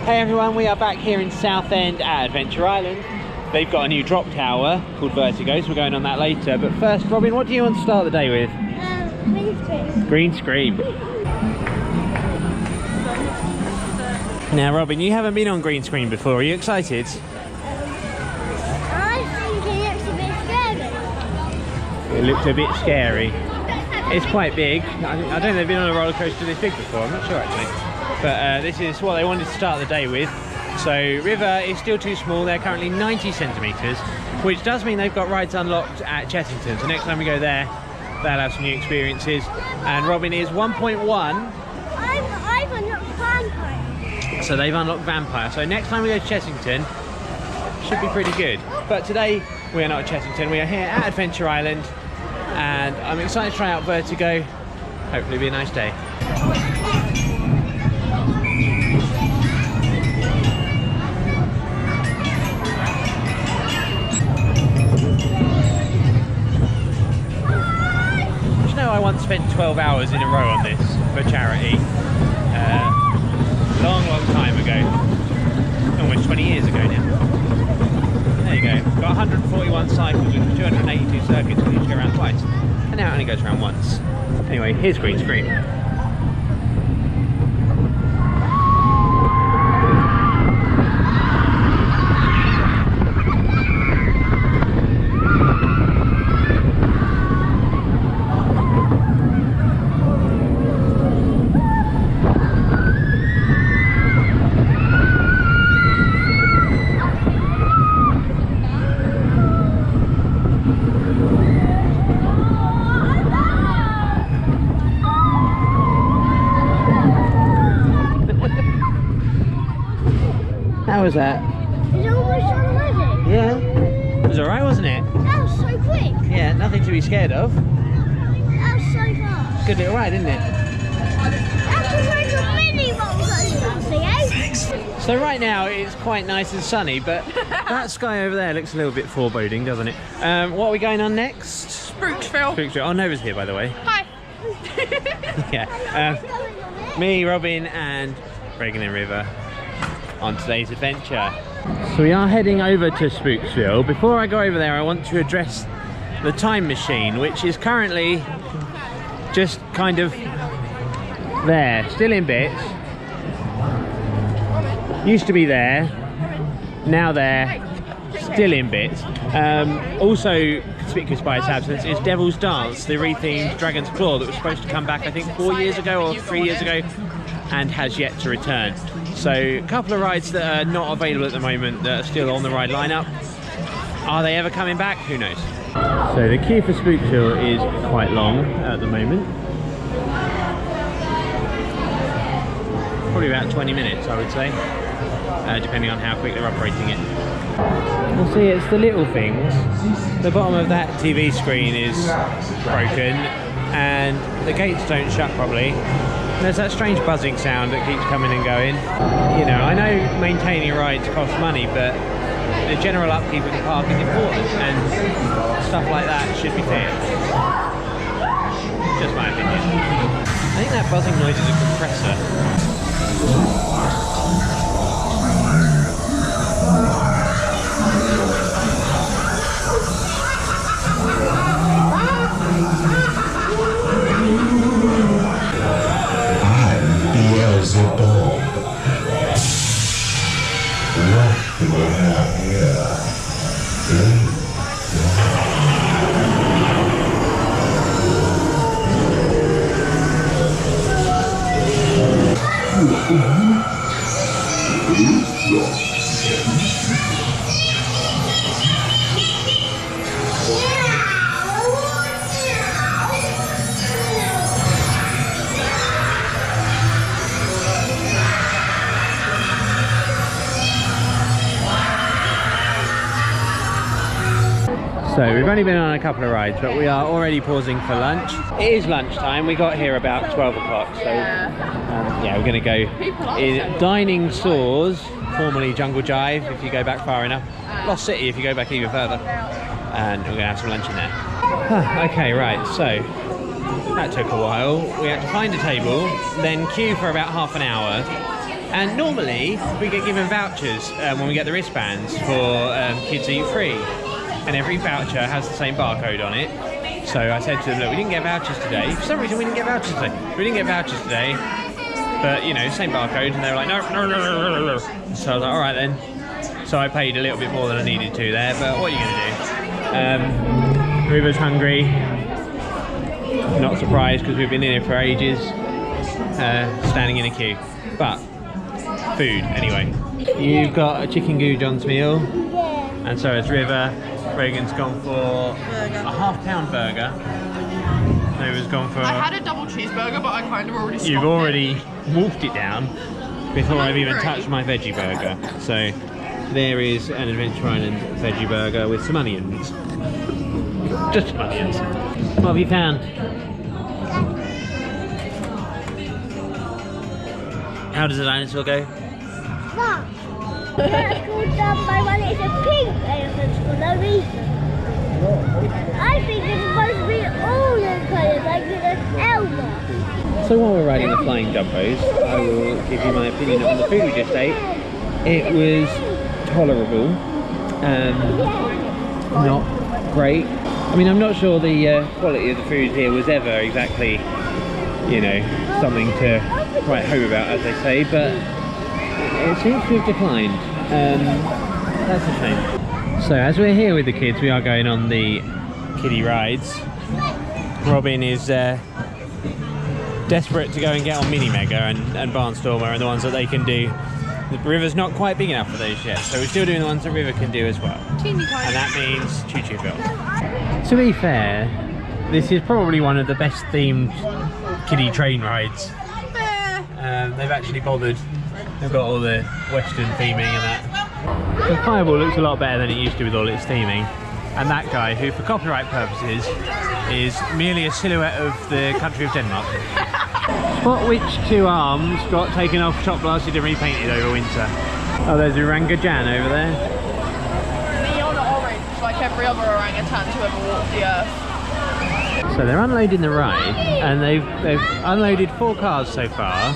Hey everyone, we are back here in Southend at Adventure Island. They've got a new drop tower called Vertigo, so we're going on that later. But first, Robin, what do you want to start the day with? Green screen. Green screen. Now Robin, you haven't been on green screen before, are you excited? I think it looks a bit scary. It looks a bit scary. It's quite big. I don't think they've been on a roller coaster this big before, I'm not sure actually. But this is what they wanted to start the day with. So River is still too small, they're currently 90 centimetres, which does mean they've got rides unlocked at Chessington. So next time we go there, they'll have some new experiences. And Robin is 1.1. I've unlocked Vampire. So they've unlocked Vampire. So next time we go to Chessington, should be pretty good. But today, we are not at Chessington, we are here at Adventure Island. And I'm excited to try out Vertigo. Hopefully it'll be a nice day. I once spent 12 hours in a row on this for charity, long time ago, almost 20 years ago now. There you go, got 141 cycles with 282 circuits, and you go around twice, and now it only goes around once. Anyway, here's green screen. How was that? It's almost already. Yeah. It was alright, wasn't it? That was so quick. Yeah, nothing to be scared of. That was so fast. Good little ride, isn't it? That was like a mini roller coaster, eh? So right now it's quite nice and sunny, but that sky over there looks a little bit foreboding, doesn't it? What are we going on next? Spooksville. Spooksville. Oh, Nova's here, by the way. Hi. Yeah. Me, Robin, and Regan and River on today's adventure. So we are heading over to Spooksville. Before I go over there, I want to address the time machine, which is currently just kind of there, still in bits. Used to be there, now there, still in bits. Also conspicuous by its absence is Devil's Dance, the rethemed Dragon's Claw that was supposed to come back I think 4 years ago or 3 years ago and has yet to return. So a couple of rides that are not available at the moment that are still on the ride lineup. Are they ever coming back? Who knows? So the queue for Spooksville is quite long at the moment. Probably about 20 minutes I would say, depending on how quick they're operating it. You'll see it's the little things. The bottom of that TV screen is broken and the gates don't shut properly. There's that strange buzzing sound that keeps coming and going. You know, I know maintaining rides costs money, but the general upkeep of the park is important and stuff like that should be fixed. Just my opinion. I think that buzzing noise is a compressor. So we've only been on a couple of rides, but we are already pausing for lunch. It is lunchtime. We got here about 12 o'clock, so yeah, we're going to go in Dining-Saurs, formerly Jungle Jive if you go back far enough, Lost City if you go back even further, and we're going to have some lunch in there. Okay, right, so that took a while. We had to find a table, then queue for about half an hour, And normally we get given vouchers when we get the wristbands for Kids Eat Free, and every voucher has the same barcode on it. So I said to them, look, we didn't get vouchers today. For some reason we didn't get vouchers today. We didn't get vouchers today, but you know, same barcode. And they were like, no. So I was like, all right then. So I paid a little bit more than I needed to there, but what are you going to do? River's hungry. Not surprised because we've been in here for ages, standing in a queue. But food anyway. You've got a chicken goujon's meal, and so has River. Reagan's gone for a £1/2 burger. River's gone for... I had a double cheeseburger, but I kind of already stopped. You've already wolfed it down before I've even touched my veggie burger. So there is an Adventure Island veggie burger with some onions. Just some onions. What have you found? How does the dinosaur go? That. It's called by one. It's a pink elephant for no reason. I think it's supposed to be all the colours, like the Elmer. So while we're riding the flying jumbos, I will give you my opinion on the food we just ate. It was tolerable, not great. I mean, I'm not sure the quality of the food here was ever exactly, you know, something to write home about, as they say, but it seems to have declined. That's a shame. So as we're here with the kids, we are going on the kiddie rides. Robin is desperate to go and get on Mini Mega and Barnstormer and the ones that they can do. The River's not quite big enough for those yet, so we're still doing the ones that River can do as well. Teeny tiny. And that means Choo-Chooville. To be fair, this is probably one of the best themed kiddie train rides. They've actually bothered. They've got all the Western theming and that. The Fireball looks a lot better than it used to with all its theming. And that guy, who for copyright purposes is merely a silhouette of the country of Denmark. Spot which two arms got taken off, shot blasted and repainted over winter. Oh, there's Orangutan over there. Neon orange, like every other orangutan to ever walk the earth. So they're unloading the ride, and they've unloaded 4 cars so far.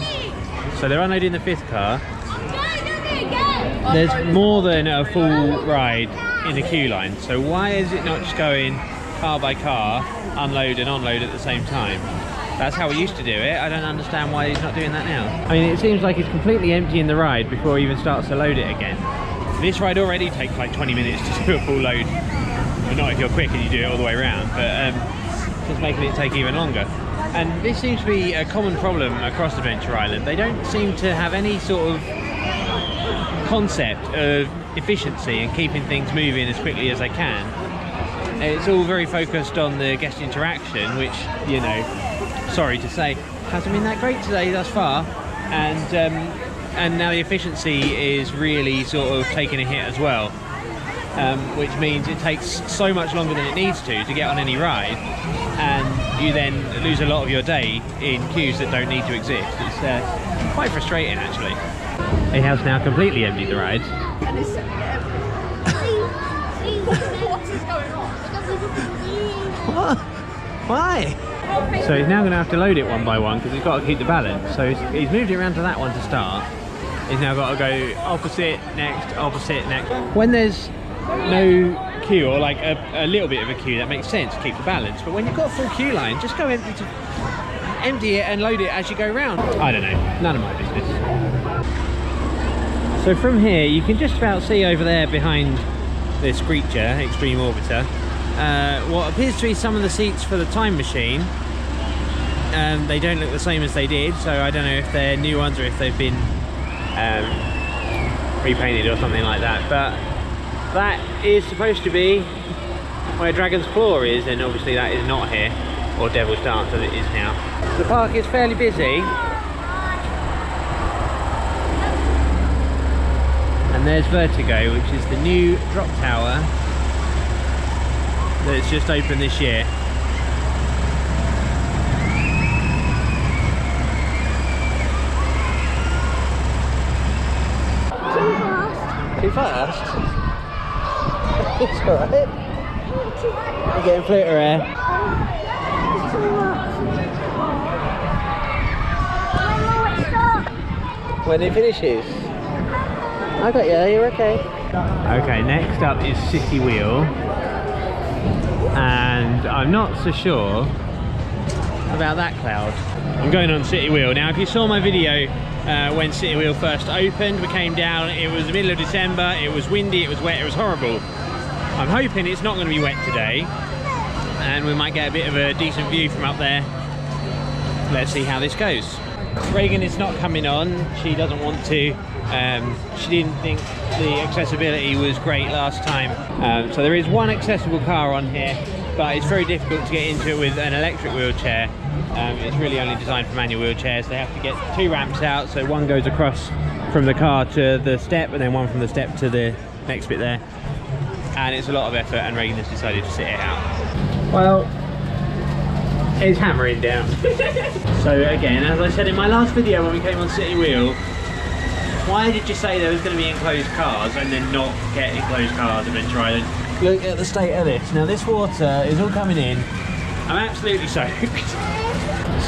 So they're unloading the 5th car. There's more than a full ride in the queue line, so why is it not just going car by car, unload and unload at the same time? That's how we used to do it. I don't understand why he's not doing that now. I mean, it seems like he's completely emptying the ride before he even starts to load it again. This ride already takes like 20 minutes to do a full load. Well, not if you're quick and you do it all the way around, but just making it take even longer. And this seems to be a common problem across Adventure Island. They don't seem to have any sort of concept of efficiency and keeping things moving as quickly as they can. It's all very focused on the guest interaction, which, you know, sorry to say, hasn't been that great today thus far. And now the efficiency is really sort of taking a hit as well, which means it takes so much longer than it needs to get on any ride, and you then lose a lot of your day in queues that don't need to exist. It's quite frustrating, actually. It has now completely emptied the rides. And it's what is going on? What? Why? So he's now going to have to load it one by one because he's got to keep the balance. So he's moved it around to that one to start. He's now got to go opposite, next, opposite, next. When there's no queue, or like a little bit of a queue, that makes sense to keep the balance. But when you've got a full queue line, just go empty it and load it as you go round. I don't know, none of my business. So from here, you can just about see over there behind the Screecher, Extreme Orbiter, what appears to be some of the seats for the time machine. They don't look the same as they did, so I don't know if they're new ones or if they've been repainted or something like that. But that is supposed to be where Dragon's Claw is, and obviously that is not here, or Devil's Dance as it is now. The park is fairly busy. And there's Vertigo, which is the new drop tower that's just opened this year. Too fast? It's alright. You're getting flitter air. when it finishes. I got you, you're okay. Okay, next up is City Wheel. And I'm not so sure about that cloud. I'm going on City Wheel. Now, if you saw my video when City Wheel first opened, we came down, it was the middle of December, it was windy, it was wet, it was horrible. I'm hoping it's not going to be wet today, and we might get a bit of a decent view from up there. Let's see how this goes. Reagan is not coming on, she doesn't want to. She didn't think the accessibility was great last time. So there is one accessible car on here, but it's very difficult to get into it with an electric wheelchair. It's really only designed for manual wheelchairs. They have to get 2 ramps out, so one goes across from the car to the step, and then one from the step to the next bit there. And it's a lot of effort, and Reagan has decided to sit it out. Well, it's hammering down. So again, as I said in my last video when we came on City Wheel, why did you say there was going to be enclosed cars and then not get enclosed cars at Adventure Island? Look at the state of this. Now this water is all coming in. I'm absolutely soaked.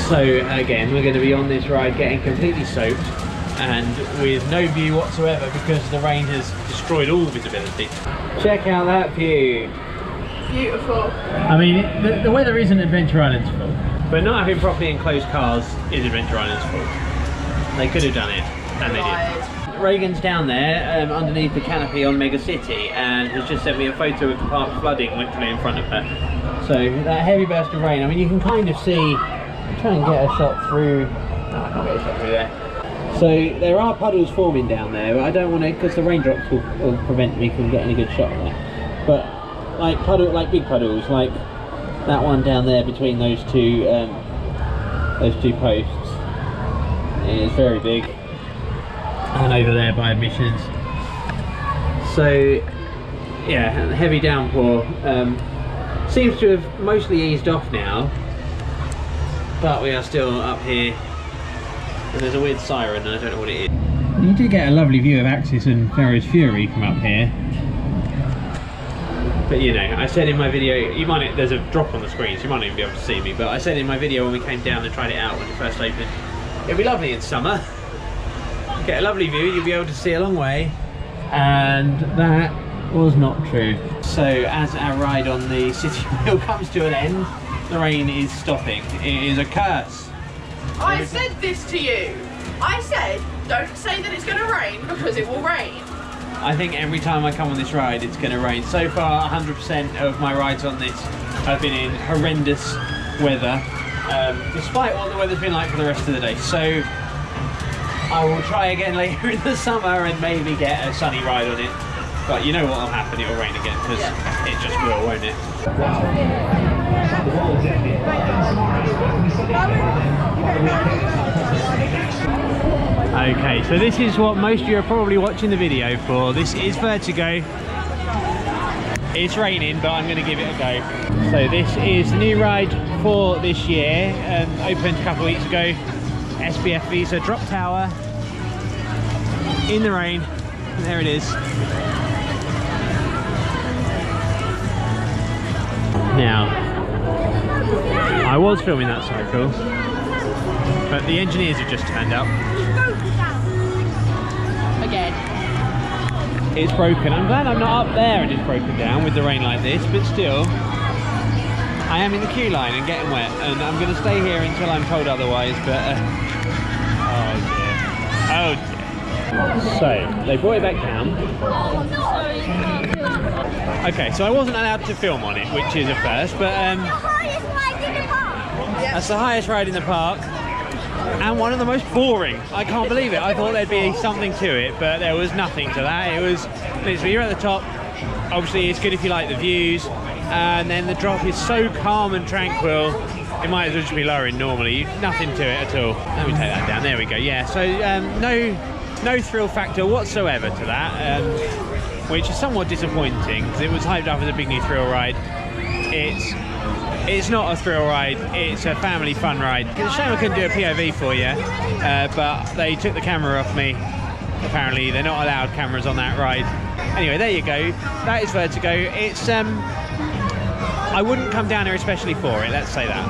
So again, we're going to be on this ride getting completely soaked and with no view whatsoever because the rain has destroyed all visibility. Check out that view. Beautiful. I mean, the weather isn't Adventure Island's fault, but not having properly enclosed cars is Adventure Island's fault. They could have done it, and they did. Reagan's down there underneath the canopy on Mega City and has just sent me a photo of the park flooding literally in front of her. So that heavy burst of rain, I mean, you can kind of see, try and get a shot through, no, I can't get a shot through there. So there are puddles forming down there, but I don't want to, because the raindrops will prevent me from getting a good shot there. But like big puddles, like that one down there between those two posts is very big, and over there by admissions. So yeah, heavy downpour. Seems to have mostly eased off now, but we are still up here, and there's a weird siren, and I don't know what it is. You do get a lovely view of Axis and Pharaoh's Fury from up here. But you know, I said in my video, there's a drop on the screen, so you might not even be able to see me, but I said in my video when we came down and tried it out when it first opened, it'll be lovely in summer. You get a lovely view, you'll be able to see a long way, and that was not true. So as our ride on the City Wheel comes to an end, the rain is stopping. It is a curse. I said this to you. I said, don't say that it's going to rain because it will rain. I think every time I come on this ride it's going to rain. So far 100% of my rides on this have been in horrendous weather, despite what the weather's been like for the rest of the day. So I will try again later in the summer and maybe get a sunny ride on it. But you know what will happen, it will rain again, because it just will, won't it? Okay, so this is what most of you are probably watching the video for. This is Vertigo. It's raining, but I'm going to give it a go. So this is the new ride for this year, opened a couple of weeks ago. SBF Visa drop tower in the rain, and there it is. Now, I was filming that cycle, but the engineers have just turned up. Again. It's broken. I'm glad I'm not up there and it's broken down with the rain like this, but still, I am in the queue line and getting wet, and I'm going to stay here until I'm told otherwise, but oh dear. So, they brought it back down. Okay, so I wasn't allowed to film on it, which is a first, but that's the highest ride in the park, and one of the most boring. I can't believe it. I thought there'd be something to it, but there was nothing to that. It was literally, you're at the top. Obviously, it's good if you like the views, and then the drop is so calm and tranquil. It might as well just be lowering normally. Nothing to it at all. Let me take that down. There we go. Yeah. So no thrill factor whatsoever to that, which is somewhat disappointing because it was hyped up as a big new thrill ride. It's not a thrill ride, it's a family fun ride. It's a shame I couldn't do a POV for you, but they took the camera off me. Apparently they're not allowed cameras on that ride. Anyway, there you go. That is Vertigo. It's I wouldn't come down here especially for it, let's say that.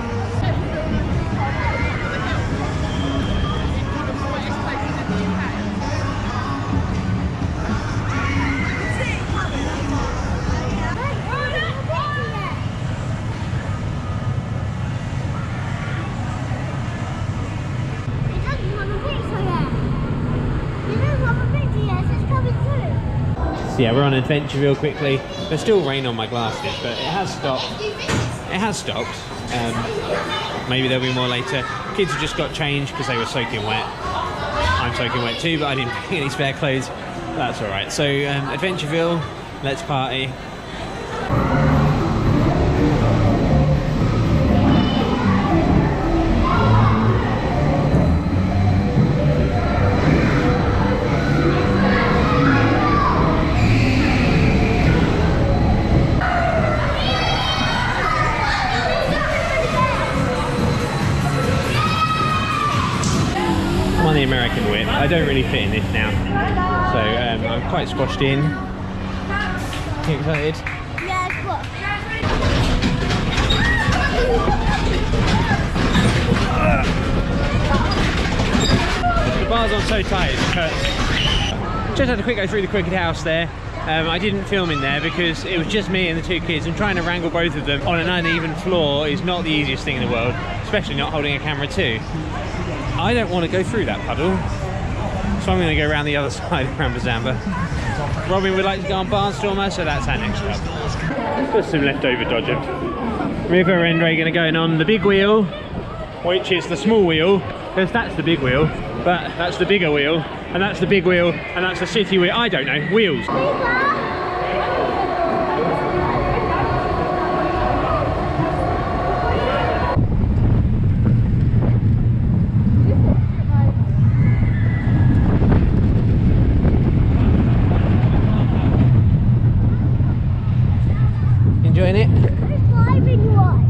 So yeah, we're on Adventureville quickly. There's still rain on my glasses, but it has stopped. It has stopped. Maybe there'll be more later. Kids have just got changed because they were soaking wet. I'm soaking wet too, but I didn't bring any spare clothes. That's all right. So Adventureville, let's party. On the American whip. I don't really fit in this now, so I'm quite squashed in. You excited? Yeah, cool. The bar's on so tight it hurts. Just had a quick go through the Crooked House there. I didn't film in there because it was just me and the two kids, and trying to wrangle both of them on an uneven floor is not the easiest thing in the world, especially not holding a camera too. I don't want to go through that puddle, so I'm going to go around the other side around Bazamba. Robin would like to go on Barnstormer, so that's our next stop. Put some leftover dodgers. River and Reagan are going on the big wheel, which is the small wheel, because that's the big wheel, but that's the bigger wheel, and that's the big wheel, and that's the city wheel. I don't know, wheels. Enjoying it? Driving one.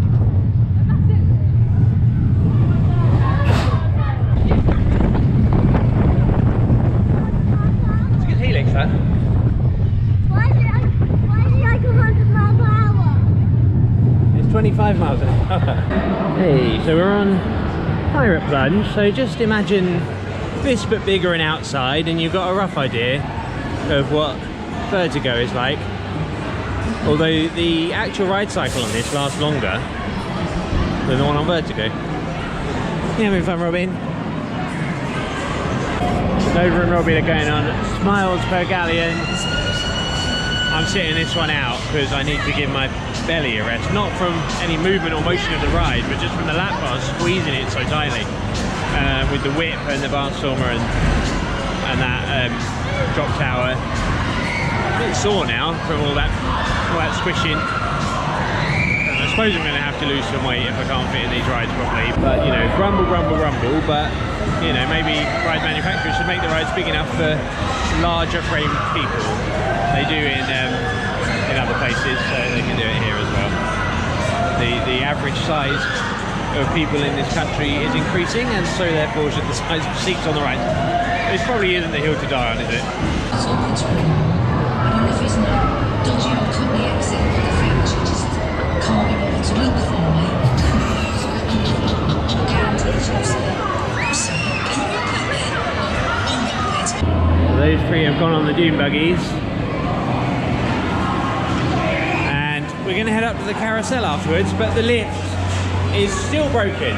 It's a good helix, that. Why is it like 100 miles per hour? It's 25 miles an hour. Hey, so we're on Pirate Plunge, so just imagine this but bigger and outside, and you've got a rough idea of what Vertigo is like. Although the actual ride cycle on this lasts longer than the one on Vertigo. You having fun, Robin? Nova and Robin are going on Smiles per Galleon. I'm sitting this one out because I need to give my belly a rest. Not from any movement or motion of the ride, but just from the lap bar squeezing it so tightly. With the whip and the Barnstormer and that drop tower. A bit sore now from all that squishing. And I suppose I'm going to have to lose some weight if I can't fit in these rides properly. But you know, grumble, grumble, grumble. But you know, maybe ride manufacturers should make the rides big enough for larger framed people. They do in other places, so they can do it here as well. The average size of people in this country is increasing, and so therefore should the size of seats on the ride. This probably isn't the hill to die on, is it? Those three have gone on the Dune buggies, and we're going to head up to the Carousel afterwards, but the lift is still broken.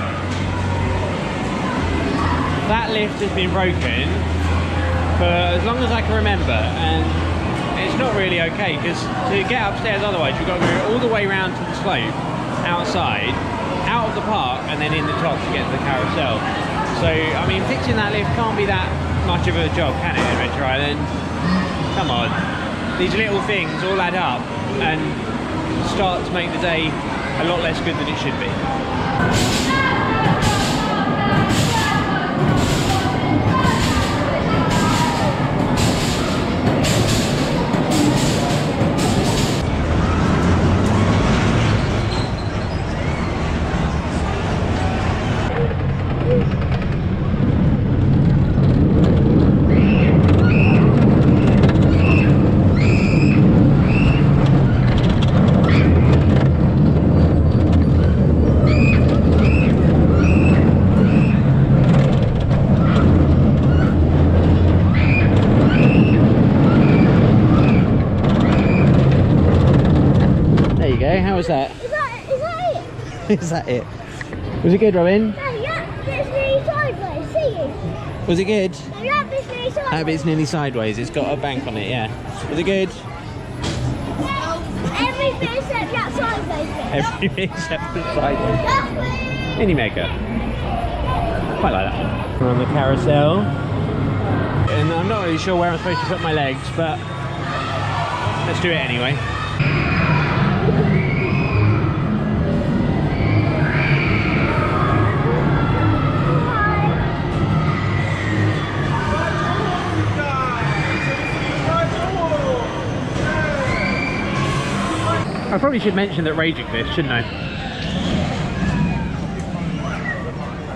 That lift has been broken for as long as I can remember, and it's not really okay because to get upstairs otherwise you've got to go all the way around to the slope outside, out of the park, and then in the top to get to the Carousel. So I mean, fixing that lift can't be that much of a job, can it, Adventure Island? Come on, these little things all add up and start to make the day a lot less good than it should be. How was that? Is that it? Is that it? Was it good, Robin? No, yeah, this really sideways, see you? Was it good? No, yeah, this really sideways. That bit's nearly sideways. It's got a bank on it, yeah. Was it good? Everything except that sideways bit. Everything except the sideways. Mini Mega. Quite like that. We're on the carousel. And I'm not really sure where I'm supposed to put my legs, but let's do it anyway. I probably should mention that rage exists, shouldn't I?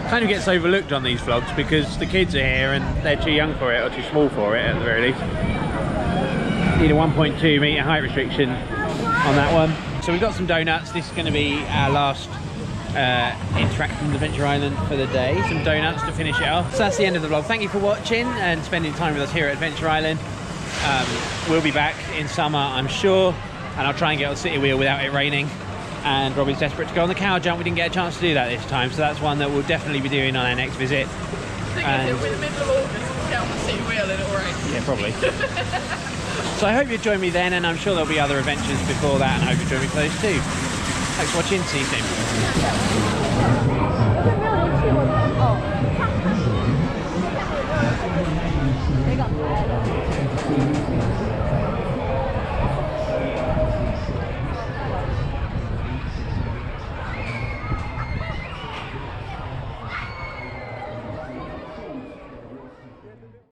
Kind of gets overlooked on these vlogs because the kids are here and they're too young for it or too small for it at the very least. Need a 1.2 metre height restriction on that one. So we've got some donuts. This is going to be our last interaction with Adventure Island for the day. Some donuts to finish it off. So that's the end of the vlog. Thank you for watching and spending time with us here at Adventure Island. We'll be back in summer, I'm sure. And I'll try and get on the City Wheel without it raining. And Robbie's desperate to go on the cow jump. We didn't get a chance to do that this time, so that's one that we'll definitely be doing on our next visit. We're in the middle of August and get on the City Wheel and it'll rain. Yeah, probably. So I hope you join me then, and I'm sure there'll be other adventures before that, and I hope you join me for those too. Thanks for watching. See you soon.